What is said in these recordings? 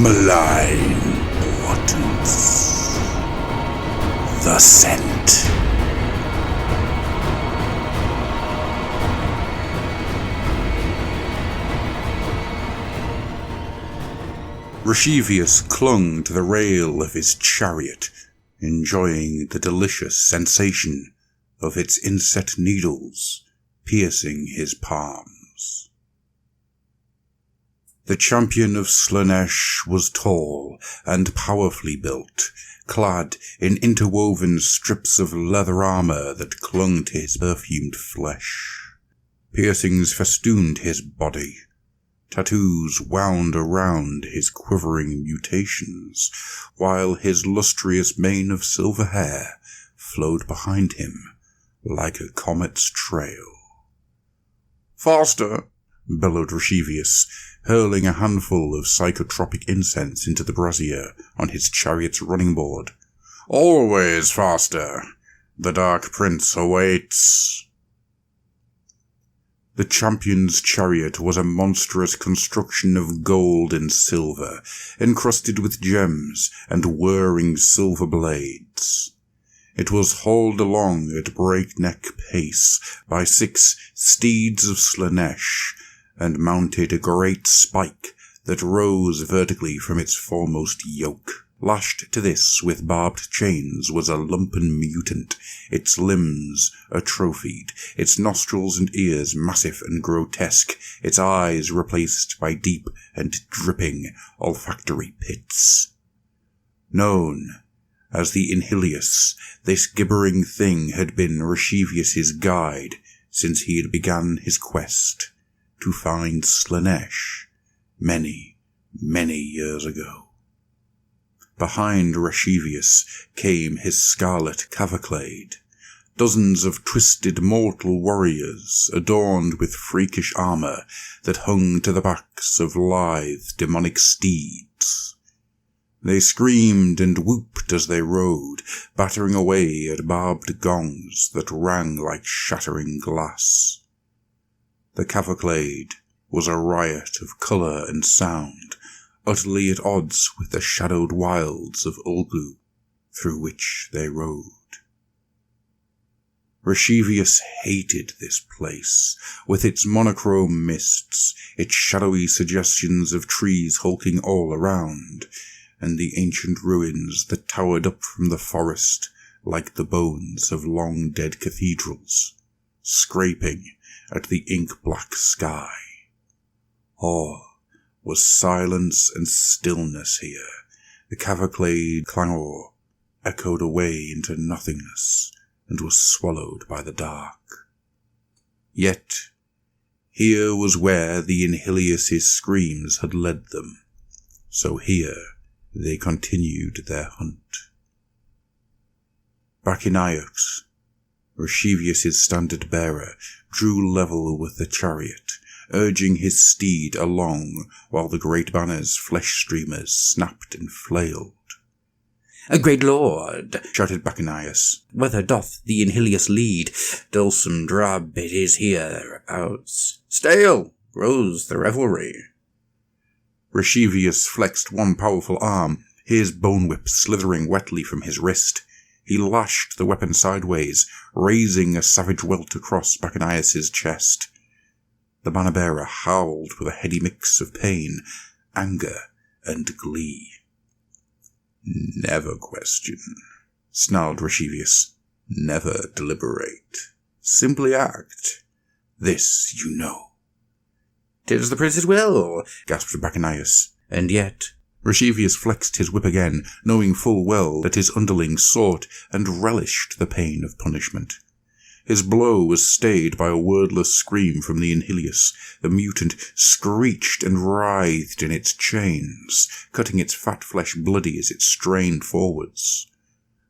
Malign. Portents. The Scent. Rashivius clung to the rail of his chariot, enjoying the delicious sensation of its inset needles piercing his palms. The champion of Slaanesh was tall and powerfully built, clad in interwoven strips of leather armor that clung to his perfumed flesh. Piercings festooned his body. Tattoos wound around his quivering mutations, while his lustrous mane of silver hair flowed behind him like a comet's trail. "Faster!" bellowed Rashivius, hurling a handful of psychotropic incense into the brazier on his chariot's running board. "Always faster! The Dark Prince awaits!" The champion's chariot was a monstrous construction of gold and silver, encrusted with gems and whirring silver blades. It was hauled along at breakneck pace by 6 steeds of Slaanesh, and mounted a great spike that rose vertically from its foremost yoke. Lashed to this with barbed chains was a lumpen mutant, its limbs atrophied, its nostrils and ears massive and grotesque, its eyes replaced by deep and dripping olfactory pits. Known as the Inhilius, this gibbering thing had been Rashivius's guide since he had begun his quest to find Slaanesh many, many years ago. Behind Rashivius came his scarlet cavalcade, dozens of twisted mortal warriors adorned with freakish armor that hung to the backs of lithe demonic steeds. They screamed and whooped as they rode, battering away at barbed gongs that rang like shattering glass. The cavalcade was a riot of colour and sound, utterly at odds with the shadowed wilds of Ulgu through which they rode. Rashivius hated this place, with its monochrome mists, its shadowy suggestions of trees hulking all around, and the ancient ruins that towered up from the forest like the bones of long-dead cathedrals, scraping at the ink-black sky. All was silence and stillness here. The cavalcade clangor echoed away into nothingness and was swallowed by the dark. Yet, here was where the Inhilius' screams had led them, so here they continued their hunt. Bacchinius, Rashivius' standard-bearer, drew level with the chariot, urging his steed along while the great banner's flesh-streamers snapped and flailed. "A great lord," shouted Bacchinius, "whither doth the Inhilius lead? Dulcim drab it is hereabouts. Stale grows the revelry." Rashivius flexed one powerful arm, his bone whip slithering wetly from his wrist. He lashed the weapon sideways, raising a savage welt across Bacchinius' chest. The banner-bearer howled with a heady mix of pain, anger, and glee. "Never question," snarled Rashivius. "Never deliberate. Simply act. This you know." "'Tis the prince's will," gasped Bacchinius. "and yet—" Rashivius flexed his whip again, knowing full well that his underlings sought and relished the pain of punishment. His blow was stayed by a wordless scream from the Inhilius. The mutant screeched and writhed in its chains, cutting its fat flesh bloody as it strained forwards.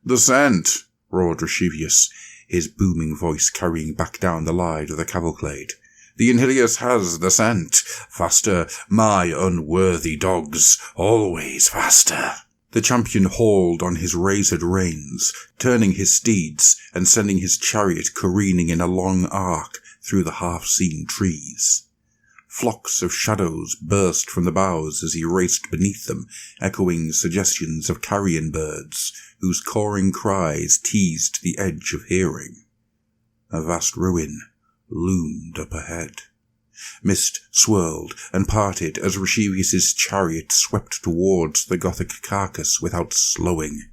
"The scent!" roared Rashivius, his booming voice carrying back down the line of the cavalcade. "The Inhilius has the scent! Faster, my unworthy dogs! Always faster!" The champion hauled on his razored reins, turning his steeds and sending his chariot careening in a long arc through the half-seen trees. Flocks of shadows burst from the boughs as he raced beneath them, echoing suggestions of carrion birds, whose cawing cries teased the edge of hearing. A vast ruin loomed up ahead. Mist swirled and parted as Rashivius's chariot swept towards the Gothic carcass without slowing.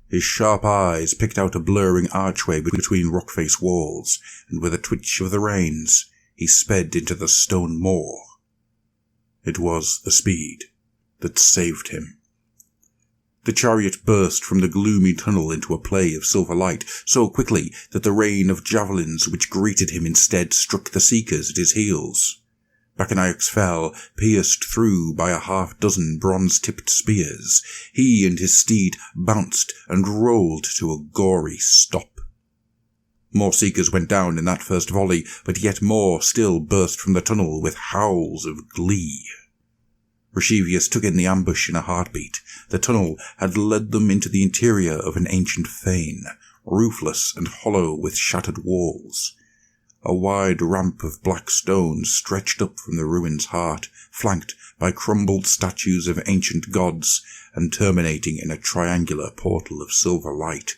His sharp eyes picked out a blurring archway between rock-face walls, and with a twitch of the reins, he sped into the stone moor. It was the speed that saved him. The chariot burst from the gloomy tunnel into a play of silver light, so quickly that the rain of javelins which greeted him instead struck the seekers at his heels. Bacchanaeus fell, pierced through by a half-dozen bronze-tipped spears. He and his steed bounced and rolled to a gory stop. More seekers went down in that first volley, but yet more still burst from the tunnel with howls of glee. Rashivius took in the ambush in a heartbeat. The tunnel had led them into the interior of an ancient fane, roofless and hollow with shattered walls. A wide ramp of black stone stretched up from the ruin's heart, flanked by crumbled statues of ancient gods and terminating in a triangular portal of silver light.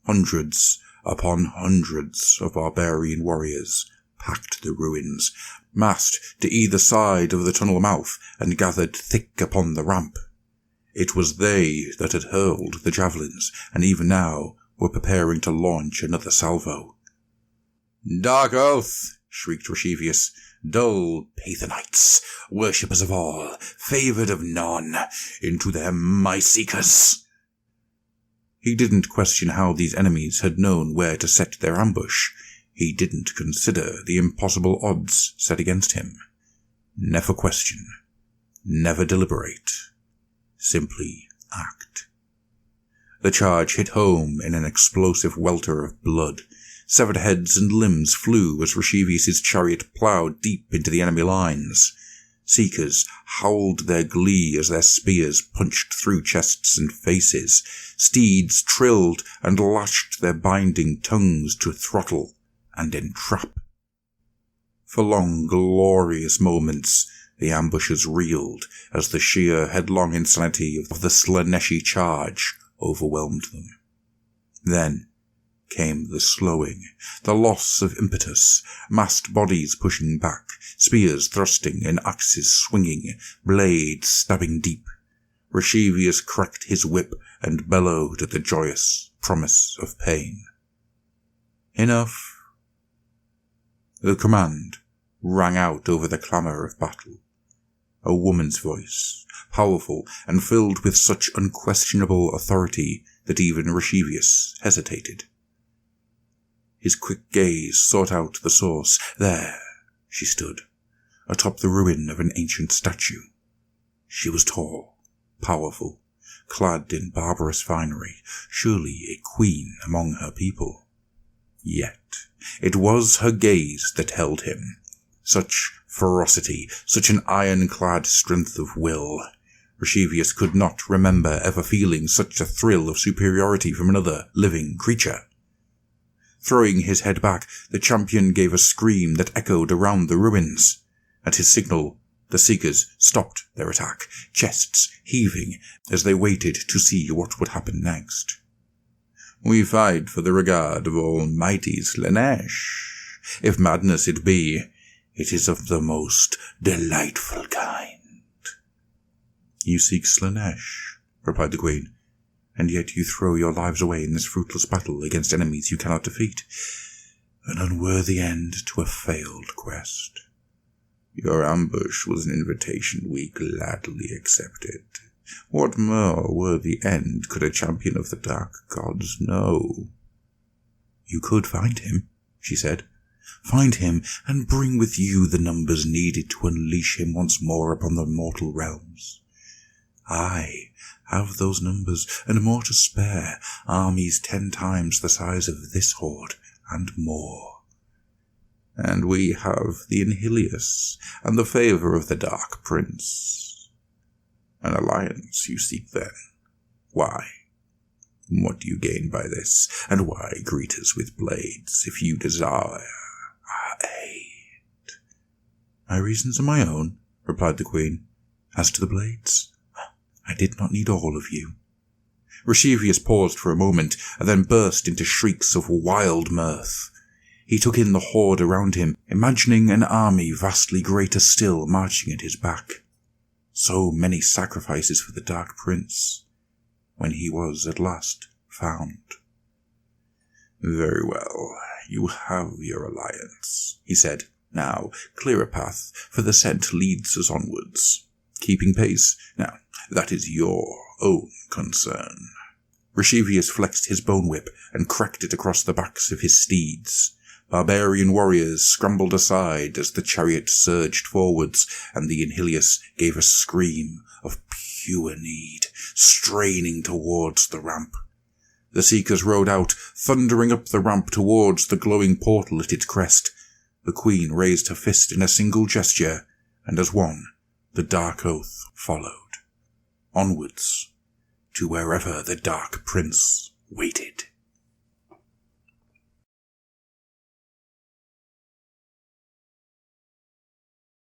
Hundreds upon hundreds of barbarian warriors packed the ruins, massed to either side of the tunnel mouth and gathered thick upon the ramp. It was they that had hurled the javelins, and even now were preparing to launch another salvo. "Dark oath!" shrieked Rashivius. "Dull Pathonites, worshippers of all, favoured of none, into them my seekers!" He didn't question how these enemies had known where to set their ambush. He didn't consider the impossible odds set against him. Never question. Never deliberate. Simply act. The charge hit home in an explosive welter of blood. Severed heads and limbs flew as Rashivius's chariot ploughed deep into the enemy lines. Seekers howled their glee as their spears punched through chests and faces. Steeds trilled and lashed their binding tongues to throttle and entrap. For long, glorious moments, the ambushers reeled as the sheer headlong insanity of the Slaneshi charge overwhelmed them. Then came the slowing, the loss of impetus, massed bodies pushing back, spears thrusting and axes swinging, blades stabbing deep. Rashivius cracked his whip and bellowed at the joyous promise of pain. Enough. The command rang out over the clamour of battle. A woman's voice, powerful and filled with such unquestionable authority that even Rashivius hesitated. His quick gaze sought out the source. There she stood, atop the ruin of an ancient statue. She was tall, powerful, clad in barbarous finery, surely a queen among her people. Yet it was her gaze that held him. Such ferocity, such an ironclad strength of will. Rashivius could not remember ever feeling such a thrill of superiority from another living creature. Throwing his head back, the champion gave a scream that echoed around the ruins. At his signal, the seekers stopped their attack, chests heaving as they waited to see what would happen next. "We fight for the regard of almighty Slanesh. If madness it be, it is of the most delightful kind." "You seek Slanesh," replied the queen, "and yet you throw your lives away in this fruitless battle against enemies you cannot defeat. An unworthy end to a failed quest. Your ambush was an invitation we gladly accepted. What more worthy end could a champion of the dark gods know?" "You could find him," she said. "Find him, and bring with you the numbers needed to unleash him once more upon the mortal realms. I have those numbers, and more to spare, armies 10 times the size of this horde, and more. And we have the Anhilius, and the favour of the Dark Prince. An alliance you seek then. Why? What do you gain by this, and why greet us with blades if you desire our aid?" My reasons are my own, replied the Queen. As to the blades, I did not need all of you. Rashevius paused for a moment, and then burst into shrieks of wild mirth. He took in the horde around him, imagining an army vastly greater still marching at his back. So many sacrifices for the Dark Prince, when he was at last found. Very well, you have your alliance, he said. Now, clear a path, for the scent leads us onwards. Keeping pace? Now, that is your own concern. Rashevius flexed his bone whip and cracked it across the backs of his steeds. Barbarian warriors scrambled aside as the chariot surged forwards, and the Inhilius gave a scream of pure need, straining towards the ramp. The Seekers rode out, thundering up the ramp towards the glowing portal at its crest. The Queen raised her fist in a single gesture, and as one, the Dark Oath followed. Onwards, to wherever the Dark Prince waited.